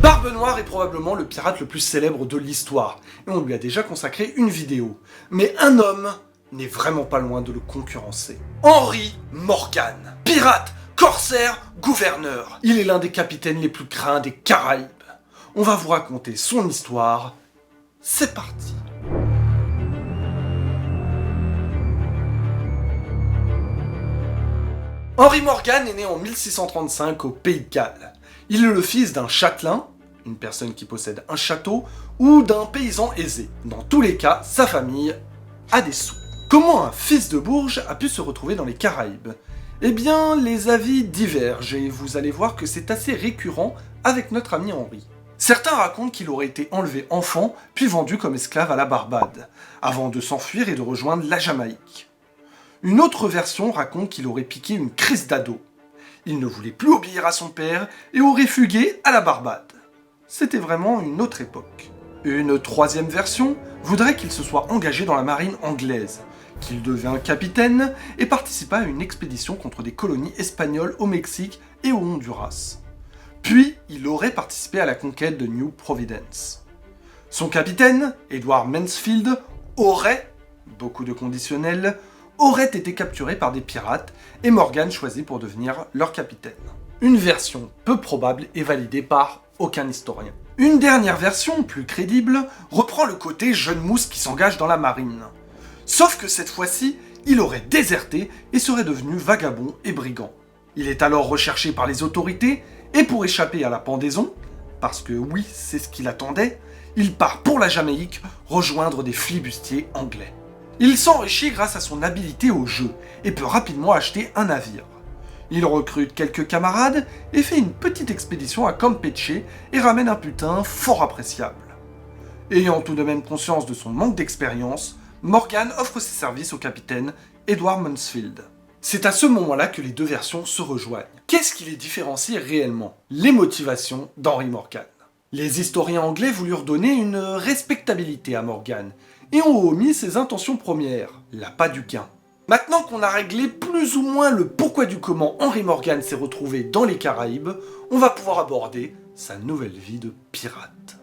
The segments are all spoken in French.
Barbe Noire est probablement le pirate le plus célèbre de l'histoire, et on lui a déjà consacré une vidéo. Mais un homme n'est vraiment pas loin de le concurrencer. Henry Morgan. Pirate, corsaire, gouverneur. Il est l'un des capitaines les plus craints des Caraïbes. On va vous raconter son histoire. C'est parti. Henry Morgan est né en 1635 au Pays de Galles. Il est le fils d'un châtelain, une personne qui possède un château, ou d'un paysan aisé. Dans tous les cas, sa famille a des sous. Comment un fils de bourge a pu se retrouver dans les Caraïbes? Eh bien, les avis divergent et vous allez voir que c'est assez récurrent avec notre ami Henry. Certains racontent qu'il aurait été enlevé enfant, puis vendu comme esclave à la Barbade, avant de s'enfuir et de rejoindre la Jamaïque. Une autre version raconte qu'il aurait piqué une crise d'ado. Il ne voulait plus obéir à son père et aurait fugué à la Barbade. C'était vraiment une autre époque. Une troisième version voudrait qu'il se soit engagé dans la marine anglaise, qu'il devint capitaine et participa à une expédition contre des colonies espagnoles au Mexique et au Honduras. Puis, il aurait participé à la conquête de New Providence. Son capitaine, Edward Mansfield, aurait, beaucoup de conditionnels, aurait été capturé par des pirates et Morgan choisi pour devenir leur capitaine. Une version peu probable et validée par aucun historien. Une dernière version, plus crédible, reprend le côté jeune mousse qui s'engage dans la marine. Sauf que cette fois-ci, il aurait déserté et serait devenu vagabond et brigand. Il est alors recherché par les autorités et pour échapper à la pendaison, parce que oui, c'est ce qu'il attendait, il part pour la Jamaïque rejoindre des flibustiers anglais. Il s'enrichit grâce à son habileté au jeu et peut rapidement acheter un navire. Il recrute quelques camarades et fait une petite expédition à Campeche et ramène un butin fort appréciable. Ayant tout de même conscience de son manque d'expérience, Morgan offre ses services au capitaine Edward Mansfield. C'est à ce moment-là que les deux versions se rejoignent. Qu'est-ce qui les différencie réellement? Les motivations d'Henry Morgan. Les historiens anglais voulurent donner une respectabilité à Morgan et ont omis ses intentions premières, l'appât du gain. Maintenant qu'on a réglé plus ou moins le pourquoi du comment Henry Morgan s'est retrouvé dans les Caraïbes, on va pouvoir aborder sa nouvelle vie de pirate.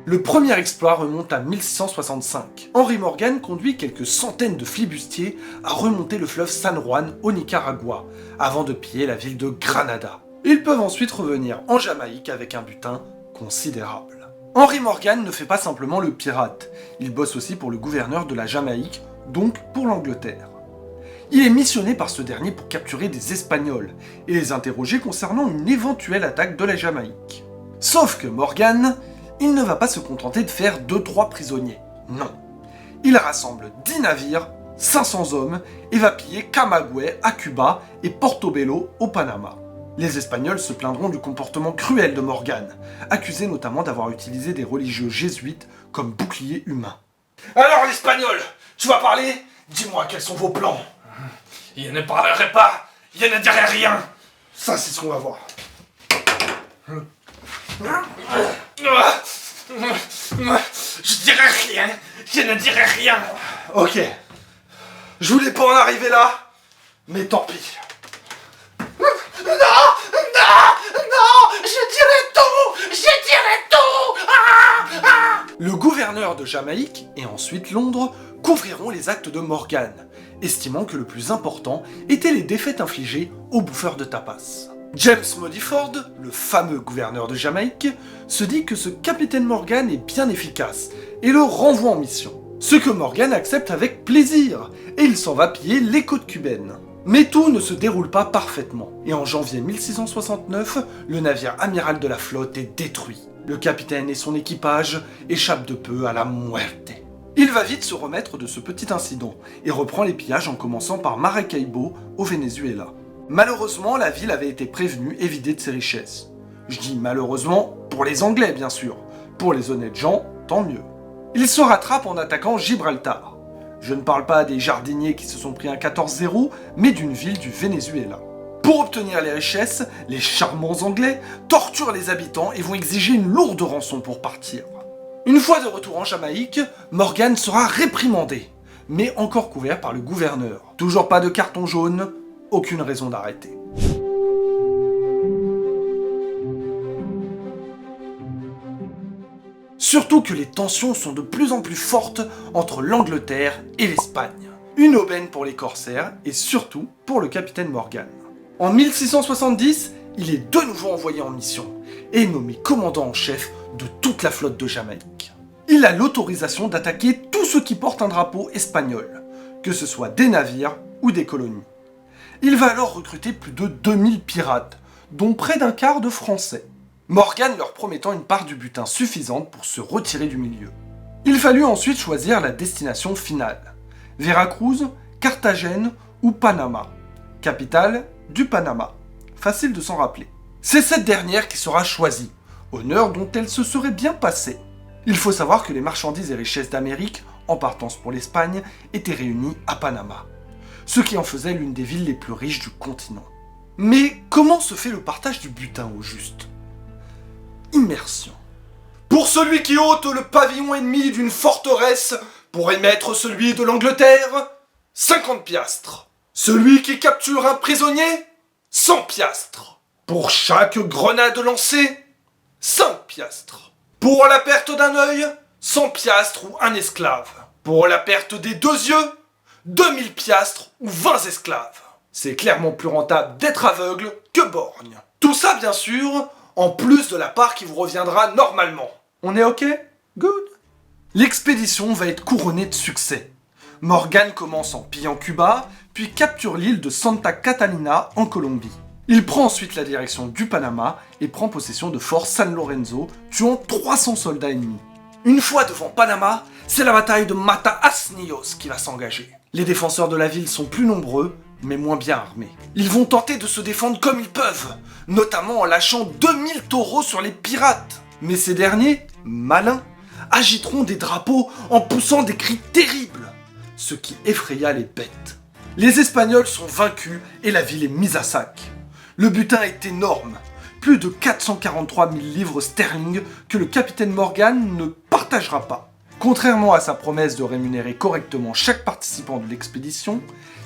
Le premier exploit remonte à 1665. Henry Morgan conduit quelques centaines de flibustiers à remonter le fleuve San Juan au Nicaragua, avant de piller la ville de Granada. Ils peuvent ensuite revenir en Jamaïque avec un butin considérable. Henry Morgan ne fait pas simplement le pirate, il bosse aussi pour le gouverneur de la Jamaïque, donc pour l'Angleterre. Il est missionné par ce dernier pour capturer des Espagnols et les interroger concernant une éventuelle attaque de la Jamaïque. Sauf que Morgan, il ne va pas se contenter de faire 2-3 prisonniers, non. Il rassemble 10 navires, 500 hommes et va piller Camagüey à Cuba et Portobello au Panama. Les Espagnols se plaindront du comportement cruel de Morgan, accusé notamment d'avoir utilisé des religieux jésuites comme boucliers humains. Alors l'Espagnol, tu vas parler? Dis-moi quels sont vos plans. Il ne parlerait pas, il ne dirait rien. Ça c'est ce qu'on va voir. Je dirais rien, je ne dirais rien. Ok. Je voulais pas en arriver là, mais tant pis. Le gouverneur de Jamaïque, et ensuite Londres, couvriront les actes de Morgan, estimant que le plus important était les défaites infligées aux bouffeurs de tapas. James Modiford, le fameux gouverneur de Jamaïque, se dit que ce capitaine Morgan est bien efficace et le renvoie en mission. Ce que Morgan accepte avec plaisir, et il s'en va piller les côtes cubaines. Mais tout ne se déroule pas parfaitement, et en janvier 1669, le navire amiral de la flotte est détruit. Le capitaine et son équipage échappent de peu à la muerte. Il va vite se remettre de ce petit incident, et reprend les pillages en commençant par Maracaibo, au Venezuela. Malheureusement, la ville avait été prévenue et vidée de ses richesses. Je dis malheureusement pour les Anglais, bien sûr. Pour les honnêtes gens, tant mieux. Il se rattrape en attaquant Gibraltar. Je ne parle pas des jardiniers qui se sont pris un 14-0, mais d'une ville du Venezuela. Pour obtenir les richesses, les charmants Anglais torturent les habitants et vont exiger une lourde rançon pour partir. Une fois de retour en Jamaïque, Morgan sera réprimandé, mais encore couvert par le gouverneur. Toujours pas de carton jaune, aucune raison d'arrêter. Surtout que les tensions sont de plus en plus fortes entre l'Angleterre et l'Espagne. Une aubaine pour les corsaires et surtout pour le capitaine Morgan. En 1670, il est de nouveau envoyé en mission et nommé commandant en chef de toute la flotte de Jamaïque. Il a l'autorisation d'attaquer tous ceux qui portent un drapeau espagnol, que ce soit des navires ou des colonies. Il va alors recruter plus de 2000 pirates, dont près d'un quart de Français. Morgan leur promettant une part du butin suffisante pour se retirer du milieu. Il fallut ensuite choisir la destination finale. Veracruz, Carthagène ou Panama. Capitale du Panama. Facile de s'en rappeler. C'est cette dernière qui sera choisie, honneur dont elle se serait bien passée. Il faut savoir que les marchandises et richesses d'Amérique, en partance pour l'Espagne, étaient réunies à Panama, ce qui en faisait l'une des villes les plus riches du continent. Mais comment se fait le partage du butin au juste ? Immersion. Pour celui qui ôte le pavillon ennemi d'une forteresse pour émettre celui de l'Angleterre, 50 piastres. Celui qui capture un prisonnier, 100 piastres. Pour chaque grenade lancée, 5 piastres. Pour la perte d'un œil, 100 piastres ou un esclave. Pour la perte des 2 yeux, 2000 piastres ou 20 esclaves. C'est clairement plus rentable d'être aveugle que borgne. Tout ça, bien sûr, en plus de la part qui vous reviendra normalement. On est ok? Good. L'expédition va être couronnée de succès. Morgan commence en pillant Cuba, puis capture l'île de Santa Catalina en Colombie. Il prend ensuite la direction du Panama et prend possession de Fort San Lorenzo, tuant 300 soldats ennemis. Une fois devant Panama, c'est la bataille de Mataasnios qui va s'engager. Les défenseurs de la ville sont plus nombreux, mais moins bien armés. Ils vont tenter de se défendre comme ils peuvent, notamment en lâchant 2000 taureaux sur les pirates. Mais ces derniers, malins, agiteront des drapeaux en poussant des cris terribles, ce qui effraya les bêtes. Les Espagnols sont vaincus et la ville est mise à sac. Le butin est énorme, plus de 443 000 livres sterling que le capitaine Morgan ne partagera pas. Contrairement à sa promesse de rémunérer correctement chaque participant de l'expédition,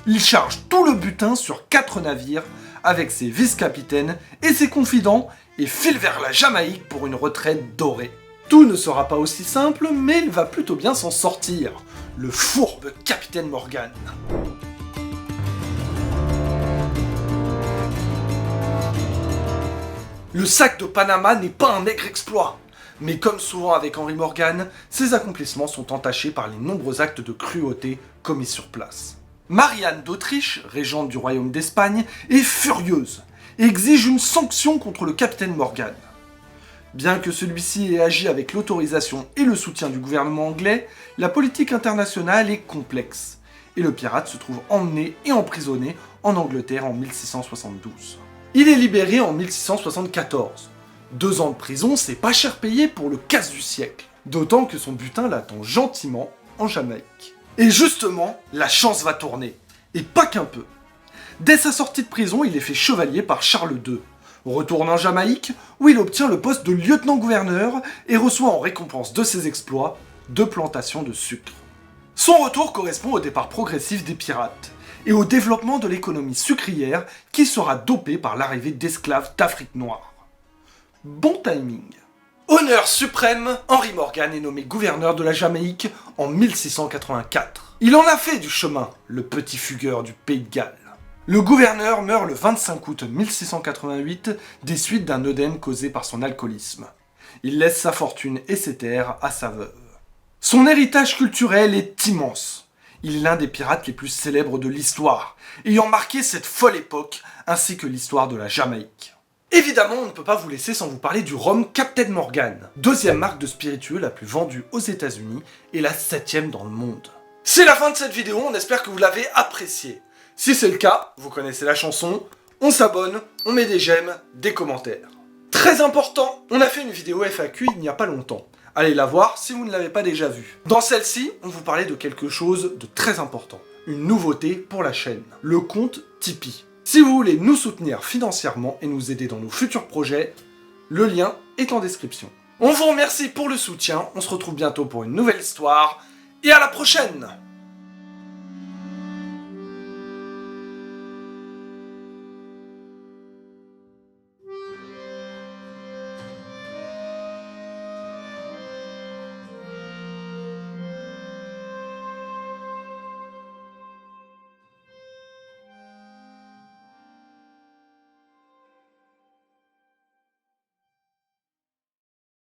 il charge tout le butin sur 4 navires avec ses vice-capitaines et ses confidents et file vers la Jamaïque pour une retraite dorée. Tout ne sera pas aussi simple, mais il va plutôt bien s'en sortir, le fourbe capitaine Morgan. Le sac de Panama n'est pas un maigre exploit, mais comme souvent avec Henry Morgan, ses accomplissements sont entachés par les nombreux actes de cruauté commis sur place. Marie-Anne d'Autriche, régente du royaume d'Espagne, est furieuse et exige une sanction contre le capitaine Morgan. Bien que celui-ci ait agi avec l'autorisation et le soutien du gouvernement anglais, la politique internationale est complexe, et le pirate se trouve emmené et emprisonné en Angleterre en 1672. Il est libéré en 1674. 2 ans de prison, c'est pas cher payé pour le casse du siècle, d'autant que son butin l'attend gentiment en Jamaïque. Et justement, la chance va tourner, et pas qu'un peu. Dès sa sortie de prison, il est fait chevalier par Charles II, retourne en Jamaïque, où il obtient le poste de lieutenant-gouverneur et reçoit en récompense de ses exploits 2 plantations de sucre. Son retour correspond au départ progressif des pirates, et au développement de l'économie sucrière qui sera dopée par l'arrivée d'esclaves d'Afrique noire. Bon timing. Honneur suprême, Henry Morgan est nommé gouverneur de la Jamaïque en 1684. Il en a fait du chemin, le petit fugueur du Pays de Galles. Le gouverneur meurt le 25 août 1688 des suites d'un œdème causé par son alcoolisme. Il laisse sa fortune et ses terres à sa veuve. Son héritage culturel est immense. Il est l'un des pirates les plus célèbres de l'histoire, ayant marqué cette folle époque ainsi que l'histoire de la Jamaïque. Évidemment, on ne peut pas vous laisser sans vous parler du rhum Captain Morgan, 2e marque de spiritueux la plus vendue aux États-Unis et la 7e dans le monde. C'est la fin de cette vidéo, on espère que vous l'avez appréciée. Si c'est le cas, vous connaissez la chanson, on s'abonne, on met des j'aime, des commentaires. Très important, on a fait une vidéo FAQ il n'y a pas longtemps. Allez la voir si vous ne l'avez pas déjà vue. Dans celle-ci, on vous parlait de quelque chose de très important. Une nouveauté pour la chaîne, le compte Tipeee. Si vous voulez nous soutenir financièrement et nous aider dans nos futurs projets, le lien est en description. On vous remercie pour le soutien, on se retrouve bientôt pour une nouvelle histoire, et à la prochaine!